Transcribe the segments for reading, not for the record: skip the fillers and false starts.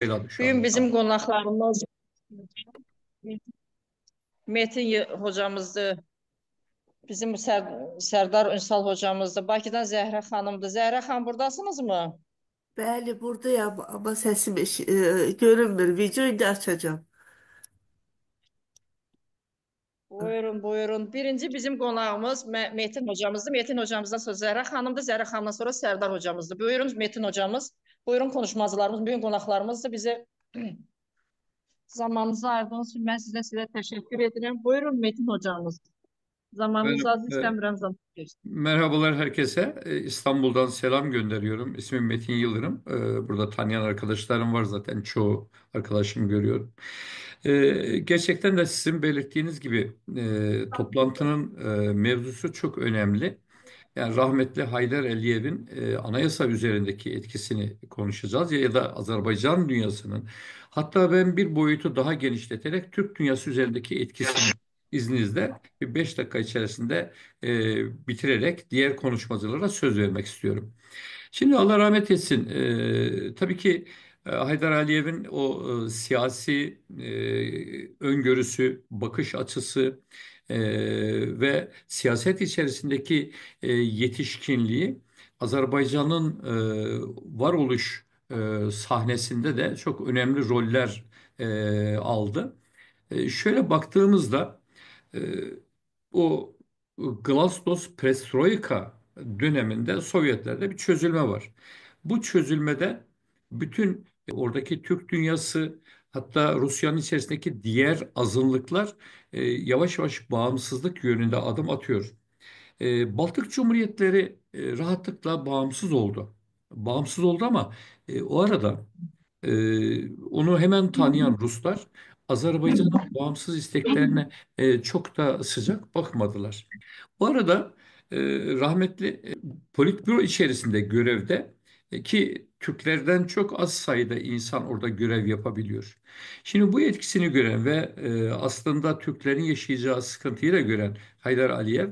Sayıladı Bu şu gün anda. bizim Tamam. qonaqlarımız hocamızdır. Bizim Sərdar Ünsal hocamızdır. Bakıdan Zəhra xanımdır. Zəhra xan buradasınızmı? Bəli, buradayam ama səsim görünmür. Videoyu da açacağım. Buyurun, buyurun. Birinci bizim qonağımız Metin hocamızdır. Metin hocamızdan sonra Zəhra xanımdır. Zəhra xanımdan sonra Sərdar hocamızdır. Buyurun Metin hocamız. Buyurun konuşmacılarımız, bugün qonaqlarımızdır. Bize zamanınızı ayırdığınız için ben size teşekkür ederim. Buyurun Metin hocamız. Zamanınızı Efendim, az istemiyorum zaman geçti. merhabalar herkese. İstanbul'dan selam gönderiyorum. İsmim Metin Yıldırım. Burada tanıyan arkadaşlarım var zaten. Çoğu arkadaşımı görüyorum. Gerçekten de sizin belirttiğiniz gibi toplantının mevzusu çok önemli. Yani rahmetli Haydar Aliyev'in anayasa üzerindeki etkisini konuşacağız ya da Azerbaycan dünyasının, hatta ben bir boyutu daha genişleterek Türk dünyası üzerindeki etkisini izninizle bir 5 dakika içerisinde bitirerek diğer konuşmacılara söz vermek istiyorum. Şimdi Allah rahmet etsin. Tabii ki Haydar Aliyev'in o siyasi öngörüsü, bakış açısı ve siyaset içerisindeki yetişkinliği Azerbaycan'ın varoluş sahnesinde de çok önemli roller aldı. Şöyle baktığımızda e, o Glasnost Perestroika döneminde Sovyetlerde bir çözülme var. Bu çözülmede bütün oradaki Türk dünyası, hatta Rusya'nın içerisindeki diğer azınlıklar yavaş yavaş bağımsızlık yönünde adım atıyor. Baltık Cumhuriyetleri rahatlıkla bağımsız oldu. Bağımsız oldu ama o arada onu hemen tanıyan Ruslar Azerbaycan'ın bağımsız isteklerine çok da sıcak bakmadılar. Bu arada e, rahmetli Politbüro içerisinde görevde ki Türklerden çok az sayıda insan orada görev yapabiliyor. Şimdi bu etkisini gören ve aslında Türklerin yaşayacağı sıkıntıyı da gören Haydar Aliyev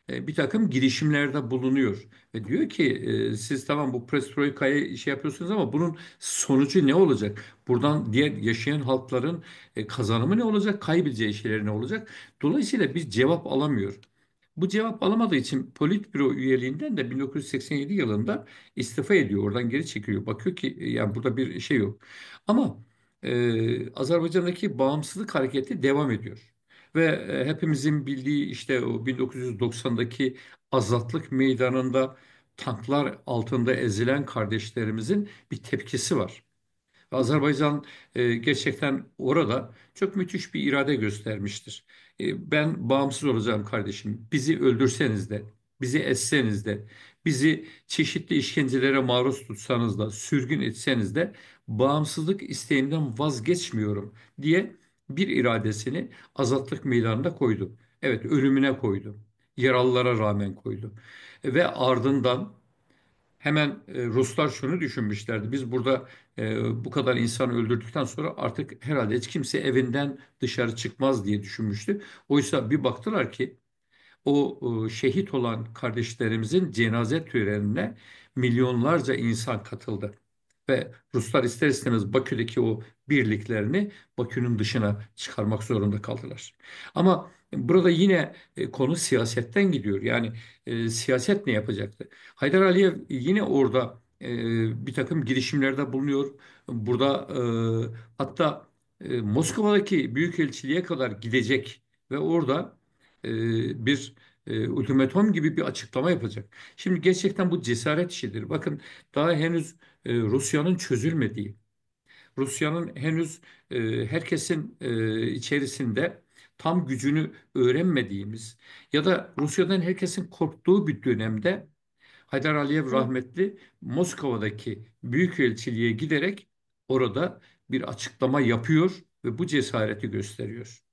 bir takım girişimlerde bulunuyor. Ve diyor ki siz tamam bu perestroikayı şey yapıyorsunuz ama bunun sonucu ne olacak? Buradan diğer yaşayan halkların kazanımı ne olacak? Kaybedeceği şeyler ne olacak? Dolayısıyla bir cevap alamıyor. Bu cevap alamadığı için Politbüro üyeliğinden de 1987 yılında istifa ediyor. Oradan geri çekiliyor. Bakıyor ki yani burada bir şey yok. Ama Azerbaycan'daki bağımsızlık hareketi devam ediyor. Ve hepimizin bildiği işte o 1990'daki Azatlık Meydanı'nda tanklar altında ezilen kardeşlerimizin bir tepkisi var. Azerbaycan gerçekten orada çok müthiş bir irade göstermiştir. Ben bağımsız olacağım kardeşim. Bizi öldürseniz de, bizi esseniz de, bizi çeşitli işkencelere maruz tutsanız da, sürgün etseniz de bağımsızlık isteğimden vazgeçmiyorum diye bir iradesini azatlık meydanında koydu. Evet, ölümüne koydu. Yaralılara rağmen koydu. Ve ardından hemen Ruslar şunu düşünmüşlerdi. Biz burada bu kadar insan öldürdükten sonra artık herhalde hiç kimse evinden dışarı çıkmaz diye düşünmüştü. Oysa bir baktılar ki o şehit olan kardeşlerimizin cenaze törenine milyonlarca insan katıldı. Ve Ruslar ister istemez Bakü'deki o birliklerini Bakü'nün dışına çıkarmak zorunda kaldılar. Ama burada yine konu siyasetten gidiyor. Yani siyaset ne yapacaktı? Haydar Aliyev yine orada bir takım girişimlerde bulunuyor. Burada hatta Moskova'daki büyükelçiliğe kadar gidecek ve orada bir ultimatom gibi bir açıklama yapacak. Şimdi gerçekten bu cesaret işidir. Bakın daha henüz Rusya'nın çözülmediği, Rusya'nın henüz herkesin içerisinde tam gücünü öğrenmediğimiz ya da Rusya'dan herkesin korktuğu bir dönemde Haydar Aliyev rahmetli Moskova'daki büyükelçiliğe giderek orada bir açıklama yapıyor ve bu cesareti gösteriyor.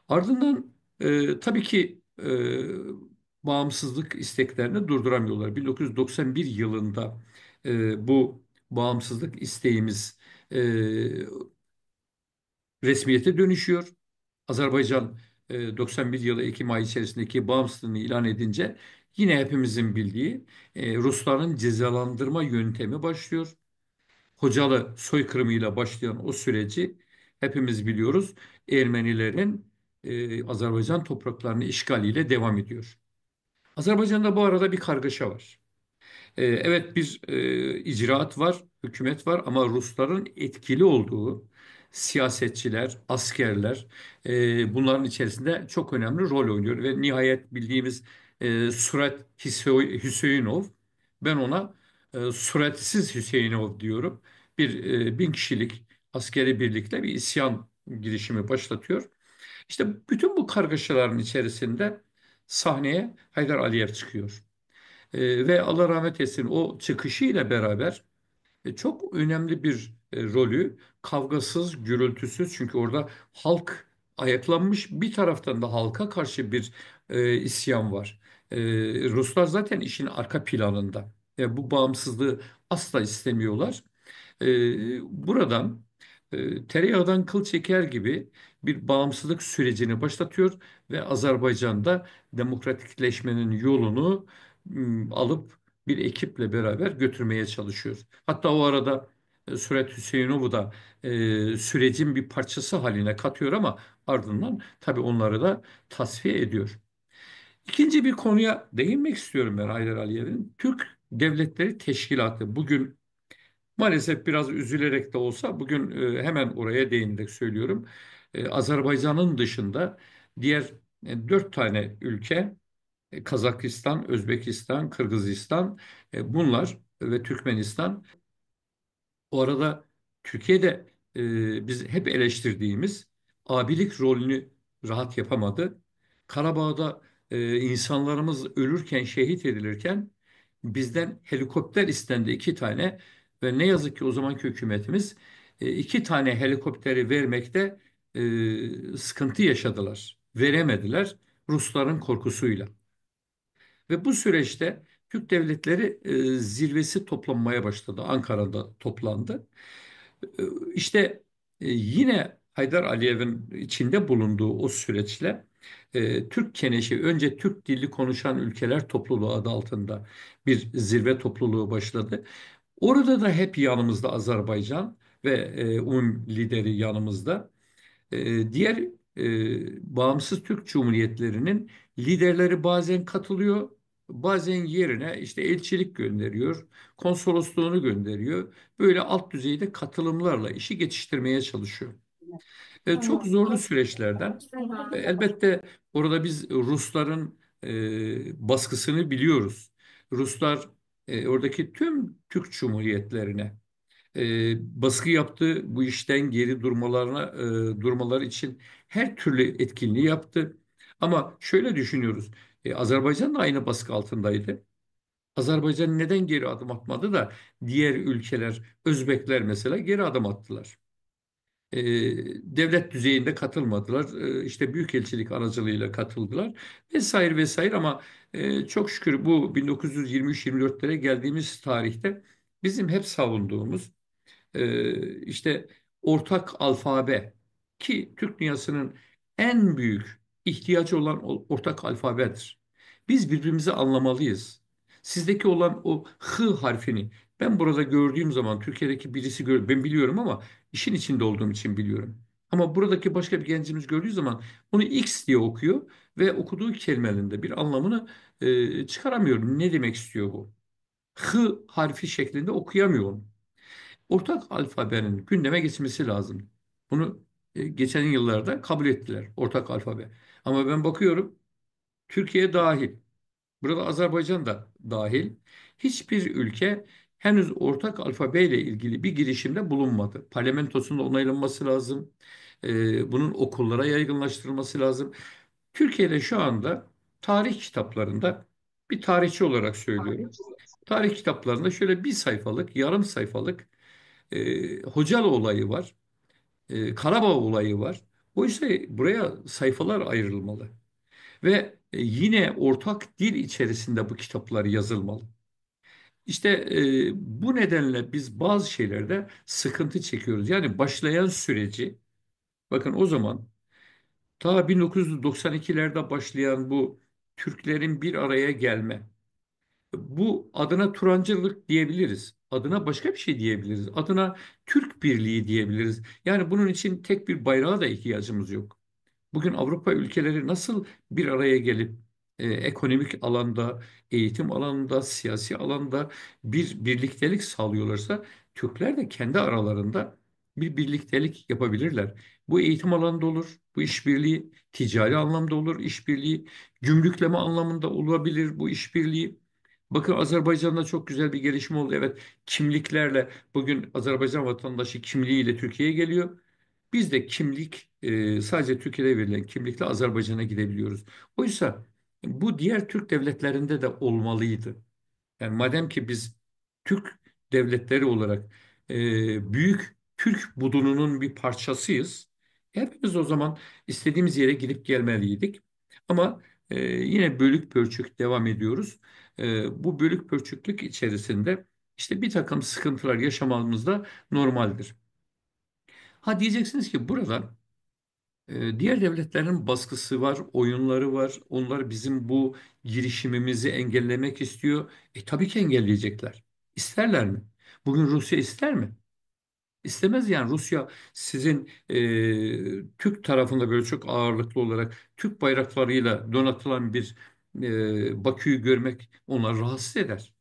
Ardından tabii ki bağımsızlık isteklerini durduramıyorlar. 1991 yılında bu bağımsızlık isteğimiz e, resmiyete dönüşüyor. Azerbaycan 91 yılı Ekim ayı içerisindeki bağımsızlığını ilan edince yine hepimizin bildiği Rusların cezalandırma yöntemi başlıyor. Hocalı soykırımıyla başlayan o süreci hepimiz biliyoruz. Ermenilerin Azerbaycan topraklarını işgaliyle devam ediyor. Azerbaycan'da bu arada bir kargaşa var. Evet bir icraat var, hükümet var ama Rusların etkili olduğu siyasetçiler, askerler bunların içerisinde çok önemli rol oynuyor. Ve nihayet bildiğimiz Suret Hüseyinov, ben ona Suretsiz Hüseyinov diyorum. Bir 1.000 kişilik askeri birlikle bir isyan girişimi başlatıyor. İşte bütün bu kargaşaların içerisinde sahneye Haydar Aliyev çıkıyor. Ve Allah rahmet etsin o çıkışıyla beraber çok önemli bir rolü kavgasız, gürültüsüz çünkü orada halk ayaklanmış bir taraftan da halka karşı bir isyan var. E, Ruslar zaten işin arka planında. Bu bağımsızlığı asla istemiyorlar. Buradan tereyağdan kıl çeker gibi bir bağımsızlık sürecini başlatıyor ve Azerbaycan'da demokratikleşmenin yolunu alıp bir ekiple beraber götürmeye çalışıyor. Hatta o arada Suret Hüseyinov'u da sürecin bir parçası haline katıyor ama ardından tabii onları da tasfiye ediyor. İkinci bir konuya değinmek istiyorum ben Haydar Aliyev'in. Türk Devletleri Teşkilatı bugün maalesef biraz üzülerek de olsa bugün hemen oraya değinerek söylüyorum. Azerbaycan'ın dışında diğer 4 tane ülke Kazakistan, Özbekistan, Kırgızistan bunlar ve Türkmenistan o arada Türkiye'de biz hep eleştirdiğimiz abilik rolünü rahat yapamadı. Karabağ'da insanlarımız ölürken, şehit edilirken bizden helikopter istendi 2 tane ve ne yazık ki o zamanki hükümetimiz 2 tane helikopteri vermekte sıkıntı yaşadılar. Veremediler Rusların korkusuyla. Ve bu süreçte Türk devletleri zirvesi toplanmaya başladı. Ankara'da toplandı. E, İşte yine Haydar Aliyev'in içinde bulunduğu o süreçle Türk Keneşi önce Türk dili konuşan ülkeler topluluğu adı altında bir zirve topluluğu başladı. Orada da hep yanımızda Azerbaycan ve lideri yanımızda. Diğer bağımsız Türk Cumhuriyetlerinin liderleri bazen katılıyor, bazen yerine işte elçilik gönderiyor, konsolosluğunu gönderiyor. Böyle alt düzeyde katılımlarla işi geçiştirmeye çalışıyor. Çok zorlu süreçlerden elbette orada biz Rusların baskısını biliyoruz. Ruslar oradaki tüm Türk Cumhuriyetlerine baskı yaptı. Bu işten geri durmaları için her türlü etkinliği yaptı. Ama şöyle düşünüyoruz. Azerbaycan da aynı baskı altındaydı. Azerbaycan neden geri adım atmadı da diğer ülkeler, Özbekler mesela geri adım attılar. E, Devlet düzeyinde katılmadılar. İşte büyükelçilik aracılığıyla katıldılar vesaire vesaire ama çok şükür bu 1923-24'lere geldiğimiz tarihte bizim hep savunduğumuz işte ortak alfabe ki Türk dünyasının en büyük ihtiyacı olan ortak alfabedir. Biz birbirimizi anlamalıyız. Sizdeki olan o H harfini ben burada gördüğüm zaman Türkiye'deki birisi ben biliyorum ama işin içinde olduğum için biliyorum. Ama buradaki başka bir gencimiz gördüğü zaman onu X diye okuyor ve okuduğu kelimenin de bir anlamını çıkaramıyorum. Ne demek istiyor bu? H harfi şeklinde okuyamıyorum. Ortak alfabenin gündeme geçmesi lazım. Bunu geçen yıllarda kabul ettiler. Ortak alfabe. Ama ben bakıyorum Türkiye dahil. Burada Azerbaycan da dahil. Hiçbir ülke henüz ortak alfabeyle ilgili bir girişimde bulunmadı. Parlamentosunda onaylanması lazım. Bunun okullara yaygınlaştırılması lazım. Türkiye'de şu anda tarih kitaplarında bir tarihçi olarak söylüyorum. Tarih kitaplarında şöyle bir sayfalık, yarım sayfalık Hocalı olayı var. Karabağ olayı var. Oysa buraya sayfalar ayrılmalı. Ve yine ortak dil içerisinde bu kitaplar yazılmalı. İşte bu nedenle biz bazı şeylerde sıkıntı çekiyoruz. Yani başlayan süreci, bakın o zaman ta 1992'lerde başlayan bu Türklerin bir araya gelme, Bu adına Turancılık diyebiliriz. Adına başka bir şey diyebiliriz. Adına Türk Birliği diyebiliriz. Yani bunun için tek bir bayrağa da ihtiyacımız yok. Bugün Avrupa ülkeleri nasıl bir araya gelip ekonomik alanda, eğitim alanında, siyasi alanda bir birliktelik sağlıyorlarsa Türkler de kendi aralarında bir birliktelik yapabilirler. Bu eğitim alanında olur, bu işbirliği ticari anlamda olur, işbirliği gümrükleme anlamında olabilir bu işbirliği. Bakın Azerbaycan'da çok güzel bir gelişme oldu. Evet, kimliklerle bugün Azerbaycan vatandaşı kimliğiyle Türkiye'ye geliyor. Biz de sadece Türkiye'de verilen kimlikle Azerbaycan'a gidebiliyoruz. Oysa bu diğer Türk devletlerinde de olmalıydı. Yani madem ki biz Türk devletleri olarak büyük Türk budununun bir parçasıyız, hepimiz o zaman istediğimiz yere gidip gelmeliydik. Ama yine bölük pörçük devam ediyoruz. Bu bölük pörçüklük içerisinde işte bir takım sıkıntılar yaşamamız da normaldir. Ha diyeceksiniz ki burada diğer devletlerin baskısı var, oyunları var. Onlar bizim bu girişimimizi engellemek istiyor. Tabii ki engelleyecekler. İsterler mi? Bugün Rusya ister mi? İstemez yani. Rusya sizin Türk tarafında böyle çok ağırlıklı olarak Türk bayraklarıyla donatılan bir Bakü'yü görmek onları rahatsız eder.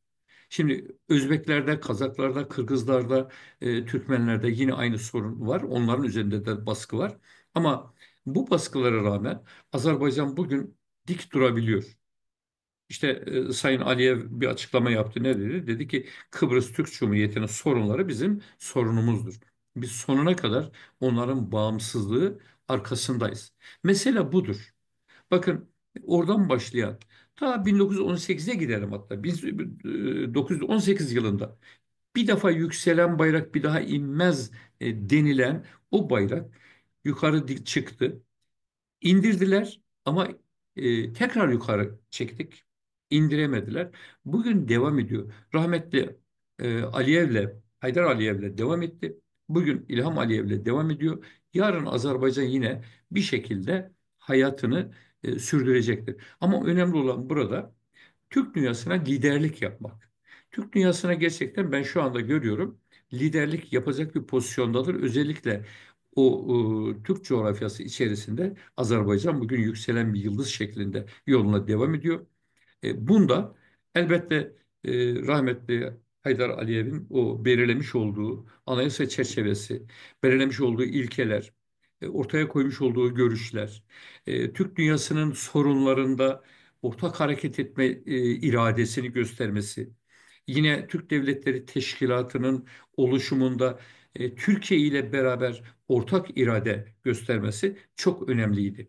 Şimdi Özbeklerde, Kazaklarda, Kırgızlarda, Türkmenlerde yine aynı sorun var. Onların üzerinde de baskı var. Ama bu baskılara rağmen Azerbaycan bugün dik durabiliyor. İşte Sayın Aliyev bir açıklama yaptı. Ne dedi? Dedi ki Kıbrıs Türk Cumhuriyeti'nin sorunları bizim sorunumuzdur. Biz sonuna kadar onların bağımsızlığı arkasındayız. Mesele budur. Bakın oradan başlayan ta 1918'e gidelim hatta 1918 yılında bir defa yükselen bayrak bir daha inmez denilen o bayrak yukarı çıktı. İndirdiler ama tekrar yukarı çektik. İndiremediler. Bugün devam ediyor. Rahmetli Aliyev'le, Haydar Aliyev'le devam etti. Bugün İlham Aliyev'le devam ediyor. Yarın Azerbaycan yine bir şekilde hayatını sürdürecektir. Ama önemli olan burada Türk dünyasına liderlik yapmak. Türk dünyasına gerçekten ben şu anda görüyorum liderlik yapacak bir pozisyondadır. Özellikle Türk coğrafyası içerisinde Azerbaycan bugün yükselen bir yıldız şeklinde yoluna devam ediyor. Bunda elbette rahmetli Haydar Aliyev'in o belirlemiş olduğu anayasa çerçevesi, belirlemiş olduğu ilkeler, ortaya koymuş olduğu görüşler, Türk dünyasının sorunlarında ortak hareket etme iradesini göstermesi, yine Türk Devletleri Teşkilatı'nın oluşumunda Türkiye ile beraber ortak irade göstermesi çok önemliydi.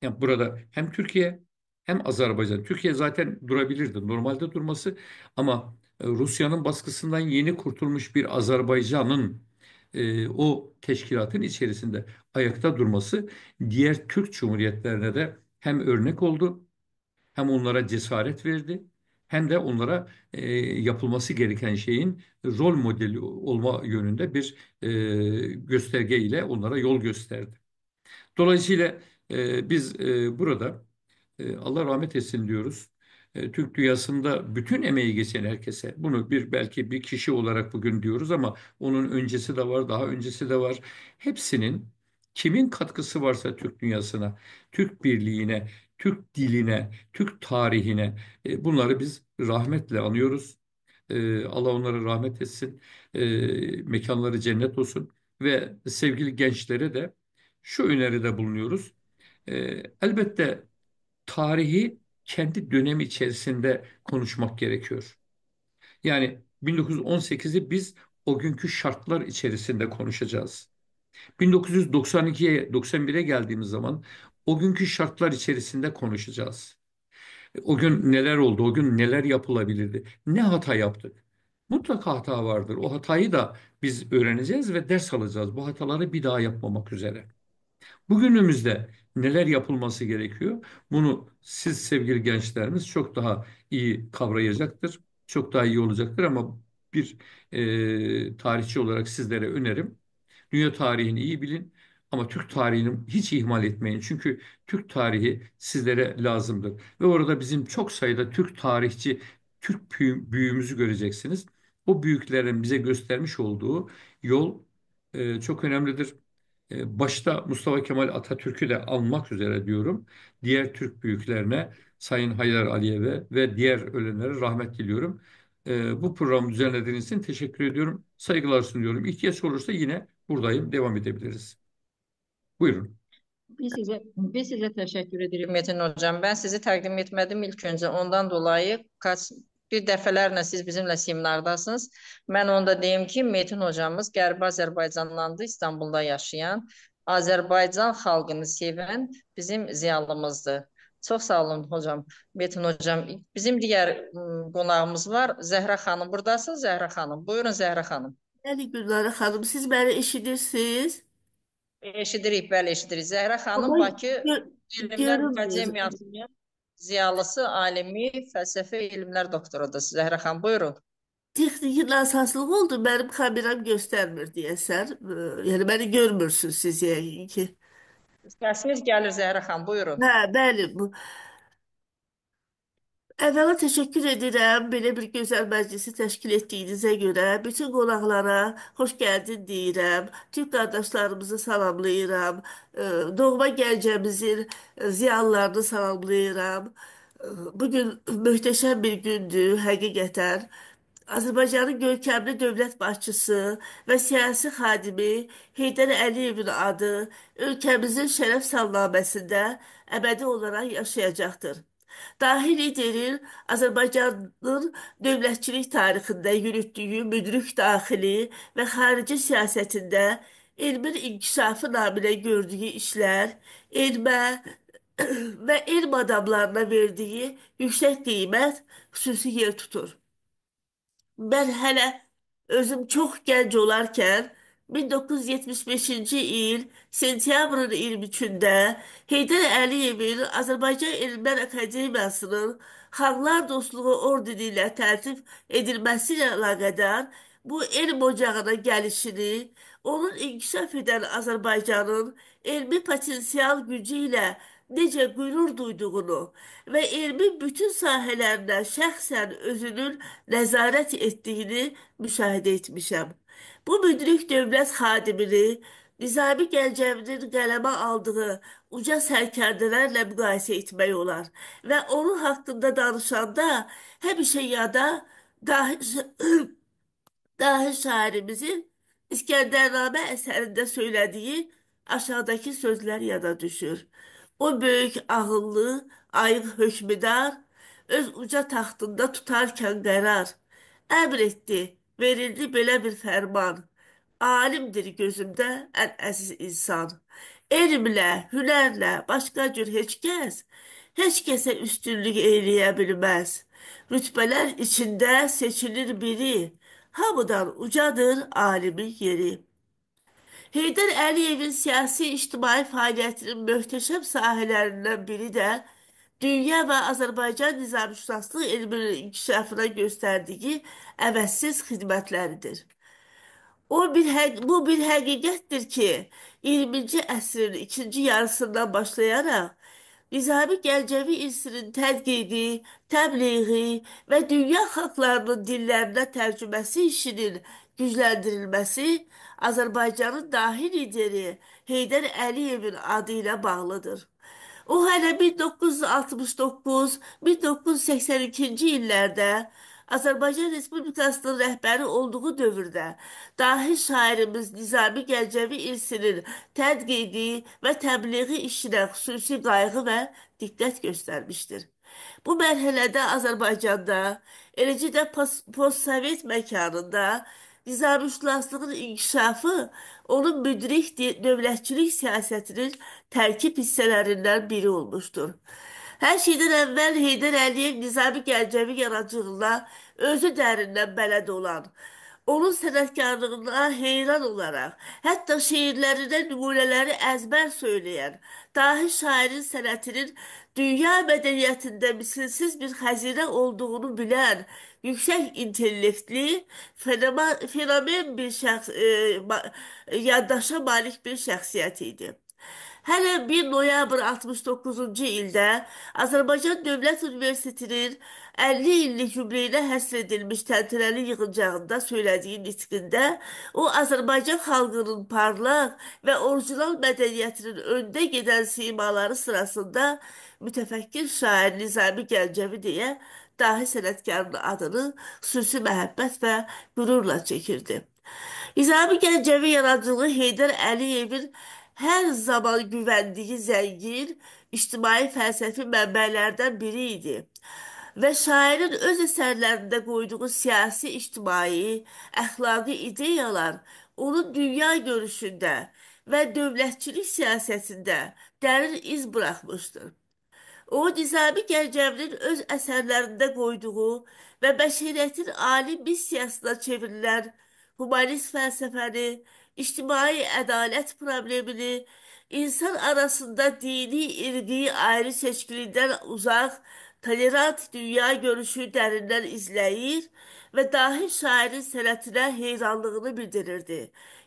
Yani burada hem Türkiye hem Azerbaycan. Türkiye zaten durabilirdi. Normalde durması ama Rusya'nın baskısından yeni kurtulmuş bir Azerbaycan'ın o teşkilatın içerisinde ayakta durması diğer Türk Cumhuriyetlerine de hem örnek oldu hem onlara cesaret verdi hem de onlara yapılması gereken şeyin rol modeli olma yönünde bir gösterge ile onlara yol gösterdi. Dolayısıyla biz burada Allah rahmet etsin diyoruz. Türk dünyasında bütün emeği geçen herkese bunu bir belki bir kişi olarak bugün diyoruz ama onun öncesi de var, daha öncesi de var. Hepsinin kimin katkısı varsa Türk dünyasına, Türk birliğine, Türk diline, Türk tarihine bunları biz rahmetle anıyoruz. Allah onlara rahmet etsin. Mekanları cennet olsun ve sevgili gençlere de şu öneride bulunuyoruz. Elbette tarihi kendi dönemi içerisinde konuşmak gerekiyor. Yani 1918'i biz o günkü şartlar içerisinde konuşacağız. 1992'ye, 91'e geldiğimiz zaman o günkü şartlar içerisinde konuşacağız. O gün neler oldu, o gün neler yapılabilirdi, ne hata yaptık? Mutlaka hata vardır. O hatayı da biz öğreneceğiz ve ders alacağız. Bu hataları bir daha yapmamak üzere. Bugünümüzde neler yapılması gerekiyor? Bunu siz sevgili gençlerimiz çok daha iyi kavrayacaktır. Çok daha iyi olacaktır ama bir tarihçi olarak sizlere önerim. Dünya tarihini iyi bilin ama Türk tarihini hiç ihmal etmeyin. Çünkü Türk tarihi sizlere lazımdır. Ve orada bizim çok sayıda Türk tarihçi Türk büyüğümüzü göreceksiniz. O büyüklerin bize göstermiş olduğu yol çok önemlidir. Başta Mustafa Kemal Atatürk'ü de almak üzere diyorum. Diğer Türk büyüklerine, Sayın Haydar Aliyev'e ve diğer ölenlere rahmet diliyorum. Bu programı düzenlediğiniz için teşekkür ediyorum. Saygılar sunuyorum. İhtiyaç olursa yine buradayım. Devam edebiliriz. Buyurun. Biz sizə təşəkkür edirik Metin hocam. Ben sizi təqdim etmədim ilk öncə. Ondan dolayı bir dəfələrlə siz bizimlə seminardasınız. Mən onda deyim ki, Metin hocamız Qərbi Azərbaycanlandı, İstanbulda yaşayan, Azərbaycan xalqını sevən bizim ziyalımızdır. Çox sağ olun hocam, Metin hocam. Bizim digər qonağımız var. Zəhra xanım, buradasınız Zəhra xanım. Buyurun Zəhra xanım. Bəli Gülnara xanım, siz məni eşidirsiniz? Eşidirik, bəli eşidirik. Zəhra xanım Ama Bakı Elmlər görünmüyor. Akademiyasının ziyalısı, alimi, fəlsəfə elmlər doktorudur. Zəhra xanım, buyurun. Texnikin əsaslığı oldu. Benim kameram göstermir diyesen. Yani beni görmürsünüz siz yani ki. Səsiniz gəlir Zəhra xanım, buyurun. Ha, bəli bu. Əvvəla təşəkkür edirəm belə bir gözəl məclisi təşkil etdiyinizə görə. Bütün qonaqlara xoş gəldin deyirəm. Türk qardaşlarımızı salamlayıram. Doğma Gəncəmizin ziyalılarını salamlayıram. Bugün möhtəşəm bir gündür, həqiqətən. Azərbaycanın görkəmli dövlət başçısı və siyasi xadimi Heydər Əliyevin adı ölkəmizin şərəf salnaməsində əbədi olaraq yaşayacaqdır. Dahi liderin Azərbaycanın dövlətçilik tarixində yürütdüyü müdrik daxili və xarici siyasətində elmin inkişafı naminə gördüyü işlər, elmə və elm adamlarına verdiyi yüksək qiymət xüsusi yer tutur. Ben hele özüm çok genç olarken 1975. yıl sentyabrın 23'ünde Heydər Əliyevin Azərbaycan Elmlər Akademiyasının Xalqlar Dostluğu ordeni ilə tərtib edilməsi ilə əlaqədar bu elm ocağına gəlişini, onun inkişaf edən Azərbaycanın elmi potensial gücü ilə necə qürur duyduğunu və elmin bütün sahələrinə şəxsən özünün nəzarət etdiyini müşahidə etmişəm. Bu müdrik dövlət xadimini Nizami Gəncəvinin qələmə aldığı uca sərkərdələrlə müqayisə etmək olar və onun haqqında danışanda həmişə yada dahi, dahi şairimizin İskəndərnamə əsərində söylədiyi aşağıdakı sözlər yada düşür. O böyük ağıllı, ayıq hökmdar, öz uca taxtında tutarkən qərar, əmr etdi, verildi belə bir fərman. Alimdir gözümdə ən əziz insan. Elmlə, hünərlə, başqa cür heç kəsə üstünlük eləyə bilməz. Rütbələr içində seçilir biri, hamıdan ucadır alimin yeri. Heydər Əliyevin siyasi ictimai fəaliyyətinin möhtəşəm sahələrindən biri də dünya və Azərbaycan nizamşünaslıq elminin inkişafına göstərdiyi əvəzsiz xidmətləridir. Bu bir həqiqətdir ki, 20-ci əsrin ikinci yarısından başlayaraq Nizami Gəncəvi irsinin tədqiqi, təbliği və dünya xalqlarının dillərinə tərcüməsi işinin gücləndirilməsi Azərbaycanın dahi lideri Heydər Əliyevin adı ilə bağlıdır. O hələ 1969-1982-ci illərdə Azərbaycan Respublikasının rəhbəri olduğu dövrdə dahi şairimiz Nizami Gəncəvi irsinin tədqiqi və təbliği işinə xüsusi qayğı və diqqət göstərmişdir. Bu mərhələdə Azərbaycanda, eləcə də postsovet məkanında nizamşünaslığın inkişafı onun müdrik dövlətçilik siyasətinin tərkib hissələrindən biri olmuşdur. Hər şeydən əvvəl Heydər Əliyev Nizami Gəncəvi yaradıcılığına özü dərindən bələd olan, onun sənətkarlığına heyran olaraq, hətta şeirlərinə nümunələri əzbər söyləyən, dahi şairin sənətinin dünya mədəniyyətində misilsiz bir xəzinə olduğunu bilən, yüksək intellektli, fenomen bir yaddaşa malik bir şəxsiyyət idi. Hələ 1 noyabr 69-cu ildə Azərbaycan Dövlət Universitetinin 50 illik yubileyinə həsr edilmiş təntənəli yığıncağında söylədiyi nitqində o Azərbaycan xalqının parlaq və orijinal mədəniyyətinin öndə gedən simaları sırasında mütəfəkkir şair Nizami Gəncəvi deyə dahi sənətkarın adını xüsusi məhəbbət və qürurla çəkirdi. Nizami Gəncəvi yaradıcılığı Heydər Əliyevin hər zaman güvəndiyi zəngin ictimai fəlsəfi mənbələrdən biri idi. Və şairin öz əsərlərində qoyduğu siyasi, ictimai, əxlaqi ideyalar onun dünya görüşündə və dövlətçilik siyasətində dərin iz buraxmışdır. O, Nizami Gəncəvinin öz əsərlərində qoyduğu və bəşəriyyətin ali missiyasına çevrilən humanist fəlsəfəni, ictimai ədalət problemini, insan arasında dini, irqi ayrı seçkilindən uzaq, tolerant dünya görüşü dərindən izləyir və dahi şairin sənətinə heyranlığını bildirirdi.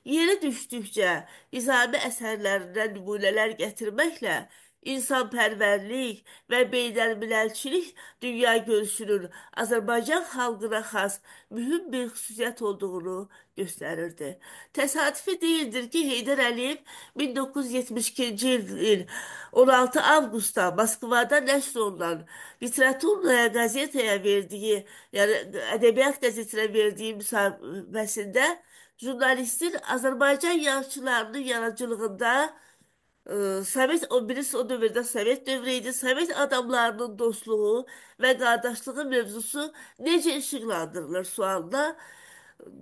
Yeri düşdükcə Nizami əsərlərindən nümunələr gətirməklə insanpərvərlik və beynəlmiləlçilik dünya görüşünün Azərbaycan xalqına xas mühüm bir xüsusiyyət olduğunu göstərirdi. Təsadüfi deyildir ki, Heydər Əliyev 1972-ci il 16 avqustda Moskvada nəşr olunan Literaturная qəzetəyə verdiyi, yəni ədəbiyyat qəzetinə verdiyi müsahibəsində jurnalistin Azərbaycan yazıçılarının yaradıcılığında Sovet o birisi o dövrdə Sovet dövrü idi. Sovet adamlarının dostluğu və qardaşlığı mövzusu necə işıqlandırılır sualına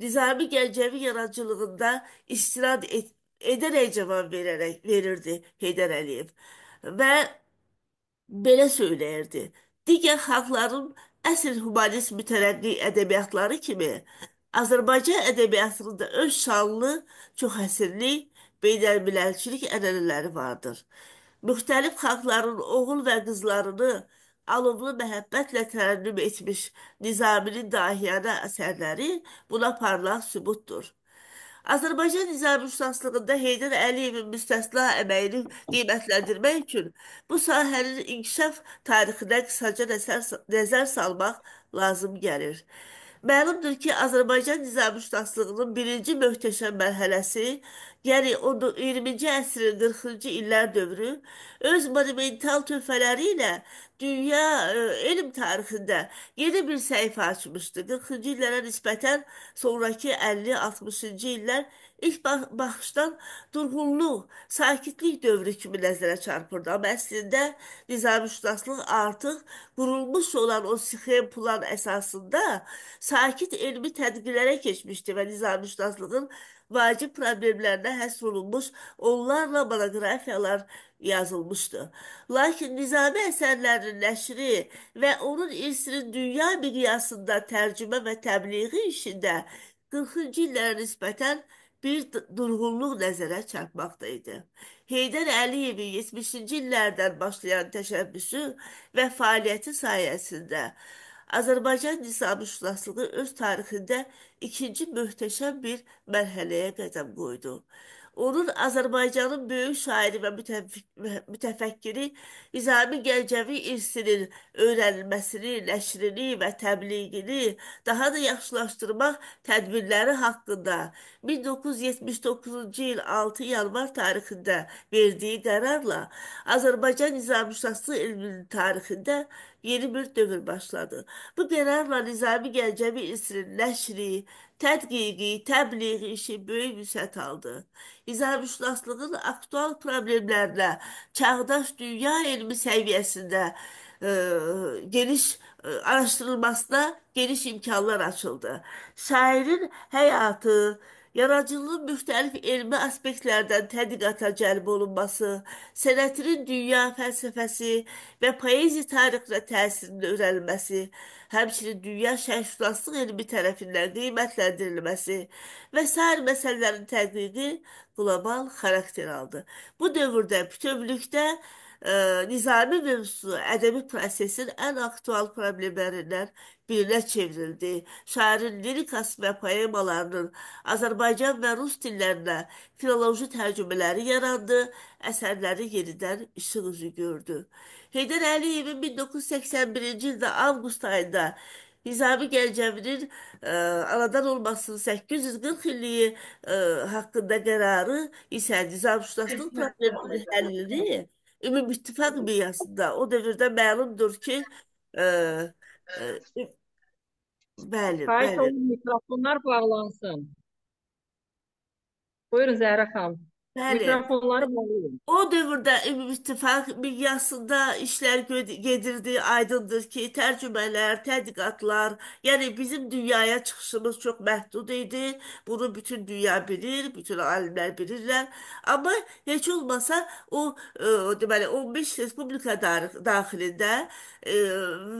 Nizami Gəncəvi yaradıcılığında edərək cavab verirdi Heydər Əliyev. Və belə söyləyirdi. Digər xalqların əsl humanist mütərəqqi ədəbiyyatları kimi Azərbaycan ədəbiyyatının da öz şanlı, çoxhəsrlik, beynəlmiləlçilik ənənələri vardır. Müxtəlif xalqların oğul və qızlarını alovlu məhəbbətlə tərənnüm etmiş Nizaminin dahiyanə əsərləri buna parlaq sübutdur. Azərbaycan nizamşünaslığında Heydər Əliyevin müstəsna əməyini qiymətləndirmək üçün bu sahənin inkişaf tarixinə qısaca nəzər salmaq lazım gəlir. Məlumdur ki, Azərbaycan nizamşünaslığının birinci möhtəşəm mərhələsi, yəni 20-ci əsrin 40-cı illər dövrü, öz monumental töhfələri ilə dünya elm tarixində yeni bir səhifə açmışdı. 40-cı illərə nisbətən sonraki 50-60-cı illər ilk baxışdan durğunluq, sakitlik dövrü kimi nəzərə çarpırdı. Amma əslində nizamşünaslıq artıq qurulmuş olan o sxem plan əsasında sakit elmi tədqiqlərə keçmişdi və nizamşünaslığın vacib problemlərinə həsr olunmuş onlarla monoqrafiyalar yazılmışdı. Lakin Nizami əsərlərinin nəşri və onun irsinin dünya miqyasında tərcümə və təbliği işində 40-cı illərə nisbətən bir durğunluq nəzərə çarpmaqda idi. Heydər Əliyevin 70-ci illərdən başlayan təşəbbüsü və fəaliyyəti sayəsində Azərbaycan nizamşünaslığı öz tarixində ikinci möhtəşəm bir mərhələyə qədəm qoydu. Onun Azərbaycanın böyük şairi və mütəfəkkiri Nizami Gəncəvi irsinin öyrənilməsini, nəşrini və təbliğini daha da yaxşılaşdırmaq tədbirləri haqqında 1979-cu il 6 yanvar tarixində verdiyi qərarla Azərbaycan nizamşünaslığı elminin tarixində yeni bir dövr başladı. Bu qərarla Nizami Gəncəvi irsinin nəşri, tədqiqi, təbliği işi böyük vüsət aldı. Nizamşünaslığın aktual problemlərlə çağdaş dünya elmi səviyyəsində geniş araşdırılmasına geniş imkanlar açıldı. Şairin həyatı, yaradıcılığın müxtəlif elmi aspektlərdən tədqiqata cəlb olunması, sənətinin dünya fəlsəfəsi və poeziya tarixinə təsirinin öyrənilməsi, həmçinin dünya şərqşünaslıq elmi tərəfindən qiymətləndirilməsi və sair məsələlərin tədqiqi qlobal xarakter aldı. Bu dövrdə bütövlükdə Nizami mövzusu ədəbi prosesin ən aktual problemlərindən birinə çevrildi. Şairin lirikası və poemalarının Azərbaycan və rus dillərinə filoloji tərcümələri yarandı, əsərləri yenidən işıq üzü gördü. Heydər Əliyevin 1981-ci ildə avqust ayında Nizami Gəncəvinin anadan olmasının 840 illiyi haqqında qərarı isə nizamşünaslıq probleminin həllini Ümumİttifaq miqyasında o dövrdə məlumdur ki, e, e, bəli, Xahiş bəli, olun mikrofonlar bağlansın. Buyurun Zəhra xanım. bəli. Mikrofonları bağlayın. O dövrdə Ümumİttifaq miqyasında işlər gedirdi, aydındır ki, tərcümələr, tədqiqatlar, yəni bizim dünyaya çıxışımız çox məhdud idi. Bunu bütün dünya bilir, bütün alimlər bilirlər. Amma heç olmasa deməli 15 respublika daxilində e,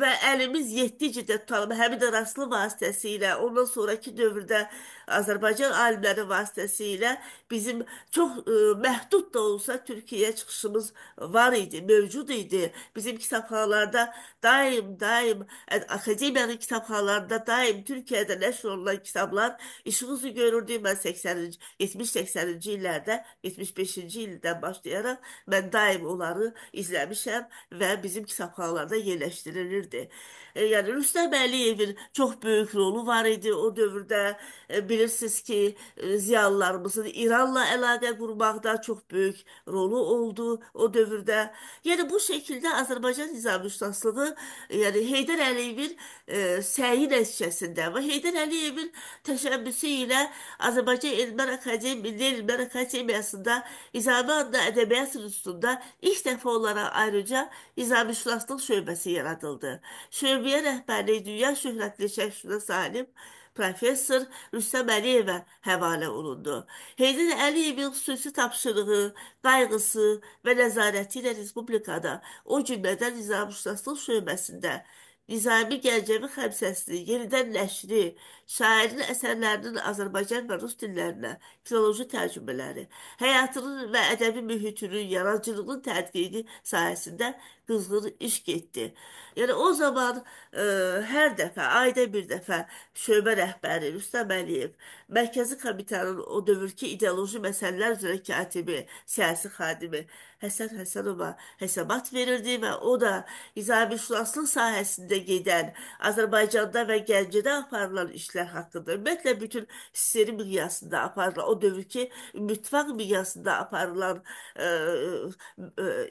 və əlimiz yetdikcə tutalım Həmid Araslı vasitəsilə, ondan sonraki dövrdə Azərbaycan alimləri vasitəsilə bizim çox məhdud da olsa Türkiyəyə çıxışımız var idi, mövcud idi. Bizim kitabxanalarda daim akademiyanın kitabxanalarında daim Türkiyədə nəşr olunan kitablar işıq üzü görürdü. Mən 80-ci, 70-80-ci illərdə, 75-ci ildən başlayaraq mən daim onları izləmişəm və bizim kitabxanalarda yerləşdirilirdi. Yəni Rüstəm Əliyevin çox böyük rolu var idi o dövrdə. Bilirsiniz ki, ziyalılarımızın İranla əlaqə qurmaqda çox böyük rolu oldu o dövrdə. Yəni bu şəkildə Azərbaycan nizamşünaslığı, yəni Heydər Əliyevin səyi nəticəsində və Heydər Əliyevin təşəbbüsü ilə Azərbaycan Milli Elmlər Akademiyasında Nizami adlı ədəbiyyat institutunda ilk dəfə olaraq ayrıca nizamşünaslıq şöbəsi yaradıldı. Şöbəyə rəhbərliyi dünya şöhrətli şərqşünas alim professor Rüstəm Əliyevə həvalə olundu. Heydər Əliyevin xüsusi tapşırığı, qayğısı və nəzarəti ilə respublikada, o cümlədən Nizamşünaslıq şöbəsində Nizami Gəncəvi xəmsəsini yenidən nəşri, şairin əsərlərinin Azərbaycan və rus dillərinə filoloji tərcümələri, həyatının və ədəbi mühitinin, yaradıcılığın tədqiqi sahəsində qızğın iş getdi. Yəni o zaman hər dəfə, ayda bir dəfə şöbə rəhbəri Rüstəm Əliyev, Mərkəzi Komitənin o dövrki ideoloji məsələlər üzrə katibi, siyasi xadimi Həsən Həsənova hesabat verirdi və o da nizamşünaslıq sahəsində gedən, Azərbaycanda və Gəncədə aparılan işlər haqqında, ümumiyyətlə bütün sistemi miqyasında aparılan, o dövrki mütləq miqyasında aparılan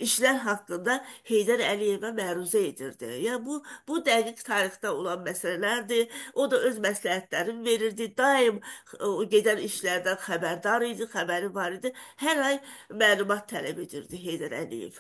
işlər haqqında Heydər Əliyevə məruzə edirdi. Yəni bu dəqiq tarixdə olan məsələlərdir. O da öz məsləhətlərini verirdi. Daim o gedən işlərdən xəbərdar idi, xəbəri var idi. Hər ay məlumat tələb edirdi Heydər Əliyev.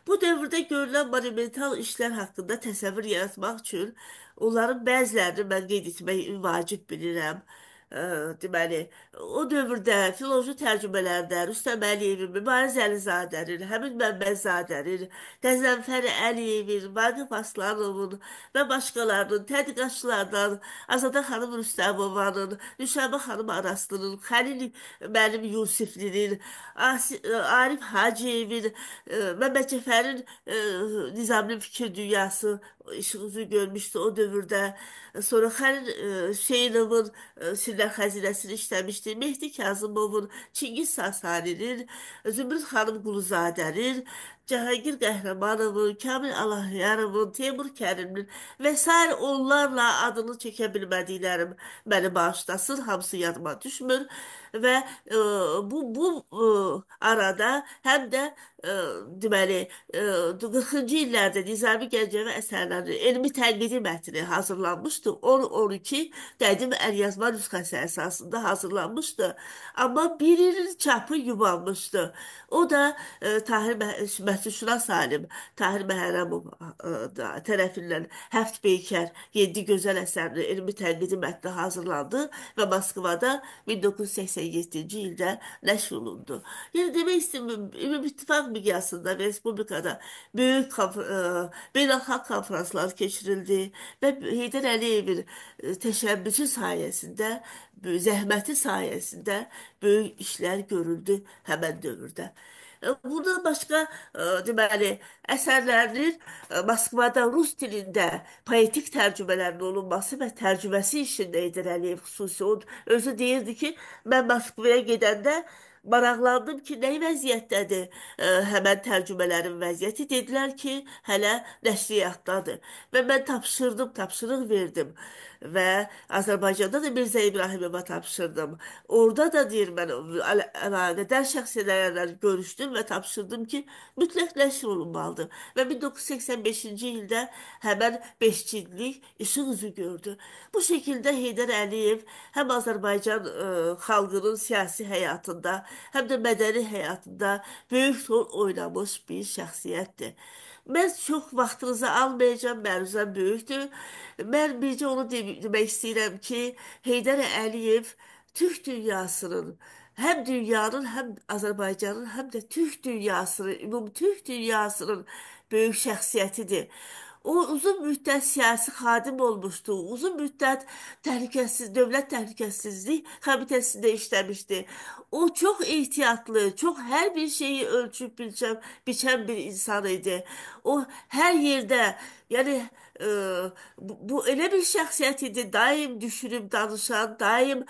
Bu dövrdə görülən monumental işlər haqqında təsəvvür yaratmaq üçün onların bəzilərini mən qeyd etmək vacib bilirəm. Deməli, o dövrdə filoloji tərcümələrdə Rüstəm Əliyevin, Mübariz Əlizadənin, Həmid Məmmədzadənin, Qəzənfər Əliyevin, Vaqif Aslanovun və başqalarının, tədqiqatçılardan Azadə xanım Rüstəmovanın, Nüşabə xanım Araslının, Xəlil müəllim Yusiflinin, Arif Hacıyevin, Məmməd Cəfərin Nizaminin fikir dünyası işıq üzü görmüşdü o dövrdə. Sonra Xəlil Hüseynovun Sirlər Xəzinəsini işləmişdi. Mehdi Kazımovun, Çingiz Sasaninin, Zümrüd xanım Quluzadənin, Cahangir Qəhrəmanovun, Kamil Allahyarovun, Teymur Kərimin və s. onlarla adını çəkə bilmədiklərim məni bağışlasın, hamısı yadıma düşmür. Və bu arada həm də deməli 40-cı illərdə Nizami Gəncəvi əsərlərinin elmi tənqidi mətni hazırlanmışdı. 10-12 qədim əlyazma nüsxəsi əsasında hazırlanmışdı. Amma birinin çapı yubanmışdı. O da Tahir Məhdudşünas alim Tahir Məhərrəmov tərəfindən Həft Beykər 7 gözəl əsərinin elmi tənqidi mətni hazırlandı və Moskvada 1987-ci ildə nəşr olundu. Yəni demək istəyirəm, Ümumİttifaq miqyasında və respublikada böyük beynəlxalq konferanslar keçirildi və Heydər Əliyevin təşəbbüsü sayəsində, zəhməti sayəsində böyük işlər görüldü həmən dövrdə. Bundan başqa deməli əsərlərinin Moskvada rus dilində poetik tərcümələrin olunması və tərcüməsi işində Heydər Əliyev xüsusi. O özü deyirdi ki, mən Moskvaya gedəndə maraqlandım ki, nə vəziyyətdədir həmən tərcümələrin vəziyyəti. Dedilər ki, hələ nəşriyyatdadır. Və mən tapşırdım, tapşırıq verdim. Və Azərbaycanda da Mirzə İbrahimova tapşırdım. Orada da deyir mən əlaqədar şəxsiyyətlərlə görüşdüm və tapşırdım ki, mütləq nəşr olunmalıdır. Və 1985-ci ildə həmən beşcillik işıq üzü gördü. Bu şəkildə Heydər Əliyev həm Azərbaycan xalqının siyasi həyatında, həm də mədəni həyatında böyük rol oynamış bir şəxsiyyətdir. Mən çox vaxtınızı almayacağım, məruzəm böyükdür. Mən bircə onu demək istəyirəm ki, Heydər Əliyev Türk dünyasının, həm dünyanın, həm Azərbaycanın, həm də Türk dünyasının, ümumi Türk dünyasının böyük şəxsiyyətidir. O uzun müddət siyasi xadim olmuşdu. Uzun müddət Dövlət Təhlükəsizlik Komitəsində işləmişdi. O çox ehtiyatlı, çox hər bir şeyi ölçüb biçən bir insan idi. O hər yerdə, yəni bu elə bir şəxsiyyət idi, daim düşünüb danışan, daim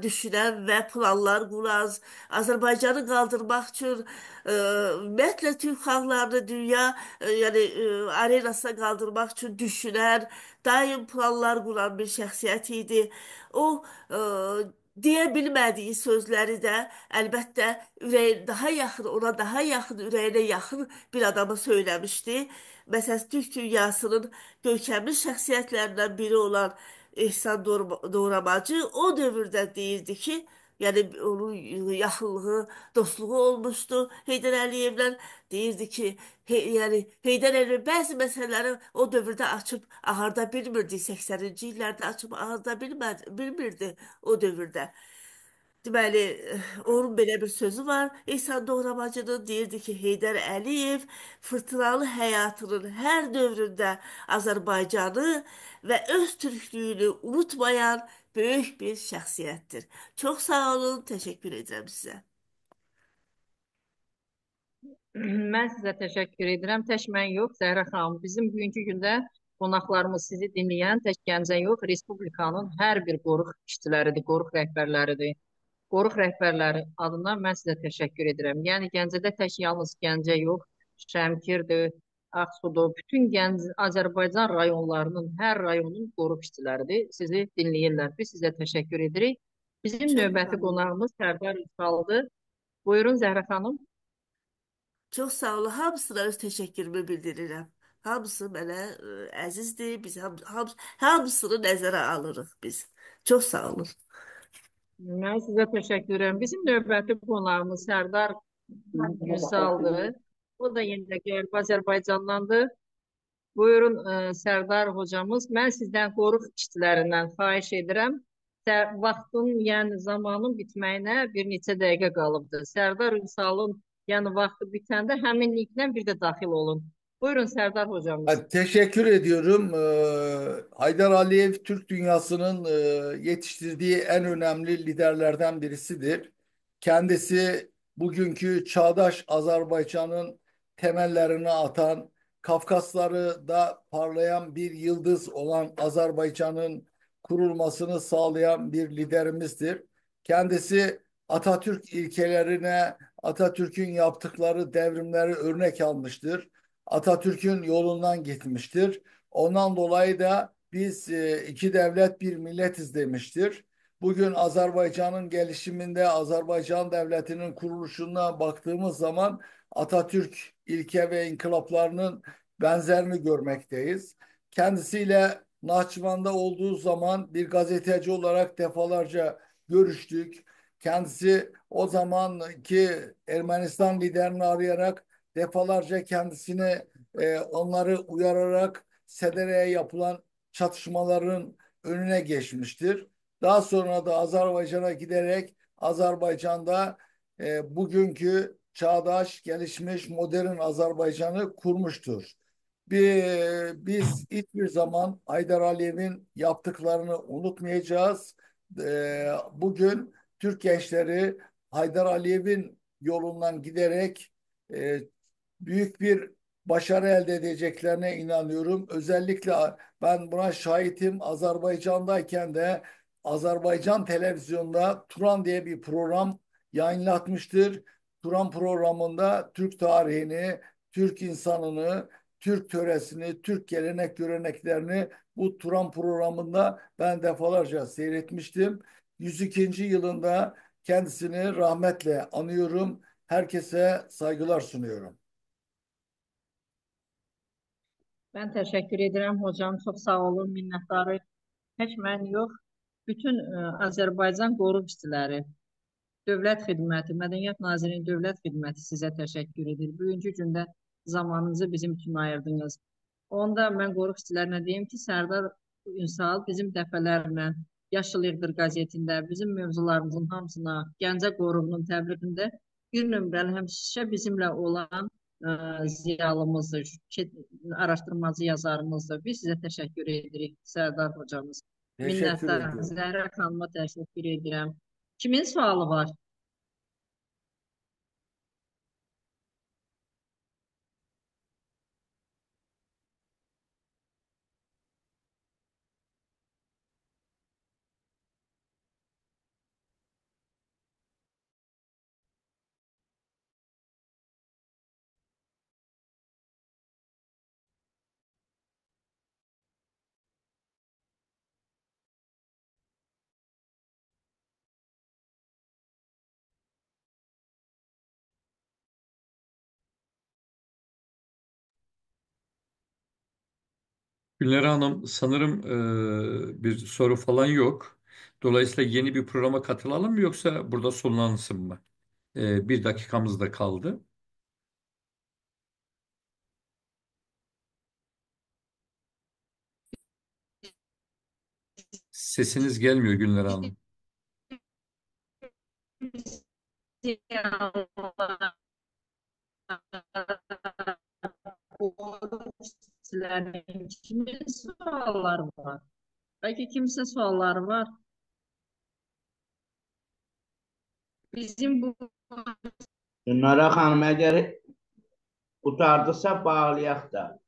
düşünən və planlar quran, Azərbaycanı qaldırmaq üçün ümumiyyətlə Türk xalqlarını dünya yəni arenasına qaldırmaq üçün düşünən, daim planlar quran bir şəxsiyyət idi. O deyə bilmədiyi sözləri də əlbəttə daha yaxın, ona daha yaxın, ürəyinə yaxın bir adama söyləmişdi. Məsələn, Türk dünyasının görkəmli şəxsiyyətlərindən biri olan İhsan Doğramacı o dövrdə deyirdi ki, yəni onun yaxınlığı, dostluğu olmuşdu Heydər Əliyevlə. Deyirdi ki, yəni Heydər Əliyev bəzi məsələləri o dövrdə açıb ağarda bilmirdi, 80-ci illərdə açıb ağarda bilmirdi o dövrdə. Deməli, onun belə bir sözü var. İhsan Doğramacının deyirdi ki, Heydər Əliyev fırtınalı həyatının hər dövründə Azərbaycanı və öz türklüyünü unutmayan böyük bir şəxsiyyətdir. Çox sağ olun, təşəkkür edirəm sizə. Mən sizə təşəkkür edirəm. Tək mən yox, Zəhra xanım. Bizim bugünkü gündə qonaqlarımız sizi dinləyən tək Gəncə yox, Respublikanın hər bir qoruq işçiləridir, qoruq rəhbərləridir. Qoruq rəhbərləri adına mən sizə təşəkkür edirəm. Yəni Gəncədə tək yalnız Gəncə yox, Şəmkirdir, Ağsudur, bütün Azərbaycan rayonlarının, hər rayonun qoruq işçiləridir. Sizi dinləyirlər. Biz sizə təşəkkür edirik. Bizim Çox sağ növbəti olun. qonağımız Sərdar Ünsaldır. Buyurun Zəhra xanım. Çox sağ olun. Hamısına öz təşəkkürümü bildirirəm. Hamısı mənə əzizdir. Biz hamısını nəzərə alırıq biz. Çox sağ olun. Mən sizə təşəkkür edirəm. Bizim növbəti qonağımız Sərdar Günsaldır. O da yenə də qərbi Azərbaycandandır. Buyurun Sərdar hocamız. Mən sizdən qoruq işçilərindən xahiş edirəm. Vaxtın, yəni zamanın bitməyinə bir neçə dəqiqə qalıbdır. Sərdar Ünsalın yəni vaxtı bitəndə həmin linkdən bir də daxil olun. Buyurun Sərdar hocamız. Teşekkür ediyorum. Haydar Aliyev Türk dünyasının yetiştirdiği en önemli liderlerden birisidir. Kendisi bugünkü çağdaş Azerbaycan'ın temellerini atan, Kafkasları da parlayan bir yıldız olan Azerbaycan'ın kurulmasını sağlayan bir liderimizdir. Kendisi Atatürk ilkelerine, Atatürk'ün yaptıkları devrimleri örnek almıştır. Atatürk'ün yolundan gitmiştir. Ondan dolayı da biz iki devlet bir milletiz demiştir. Bugün Azerbaycan'ın gelişiminde, Azerbaycan devletinin kuruluşuna baktığımız zaman Atatürk ilke ve inkılaplarının benzerini görmekteyiz. Kendisiyle Nahçıvan'da olduğu zaman bir gazeteci olarak defalarca görüştük. Kendisi o zamanki Ermenistan liderini arayarak defalarca kendisini onları uyararak Sedere'ye yapılan çatışmaların önüne geçmiştir. Daha sonra da Azerbaycan'a giderek Azerbaycan'da bugünkü çağdaş, gelişmiş, modern Azerbaycan'ı kurmuştur. Biz hiçbir zaman Haydar Aliyev'in yaptıklarını unutmayacağız. Bugün Türk gençleri Haydar Aliyev'in yolundan giderek e, büyük bir başarı elde edeceklerine inanıyorum. Özellikle ben buna şahitim. Azerbaycan'dayken de Azerbaycan televizyonda Turan diye bir program yayınlatmıştır. Turan programında Türk tarihini, Türk insanını, Türk töresini, Türk gelenek göreneklerini bu Turan programında ben defalarca seyretmiştim. 102. yılında kendisini rahmetle anıyorum. Herkese saygılar sunuyorum. Ben təşəkkür edirəm hocam. Çox sağ olun, minnətdarıq. Tək mən yox, bütün Azərbaycan qoruq işçiləri, Dövlət Xidməti, Mədəniyyət Nazirliyinin Dövlət Xidməti sizə təşəkkür edir. Bugünkü gündə zamanınızı bizim üçün ayırdınız. Onda mən qoruq işçilərinə deyim ki, Sərdar Ünsal bizim dəfələrlə Yaşıl İğdır qəzetində bizim mövzularımızın hamısına Gəncə qoruğunun təbliğində bir nömrəli həmişə bizimlə olan ziyalımızdır, araşdırmacı yazarımızdır. Biz sizə təşəkkür edirik, Sərdar hocamız. Teşekkür Minnəttar. ediyorum. Zəhra xanıma təşəkkür edirəm. Kimin sualı var? Gülnare Hanım, sanırım bir soru falan yok. Dolayısıyla yeni bir programa katılalım mı yoksa burada sonlansın mı? Bir dakikamız da kaldı. Sesiniz gelmiyor Gülnare Hanım. Kimin sualları var? Belki kimse sualları var. Bizim bu Gülnara xanım, əgər qurtardısa bağlayaq da.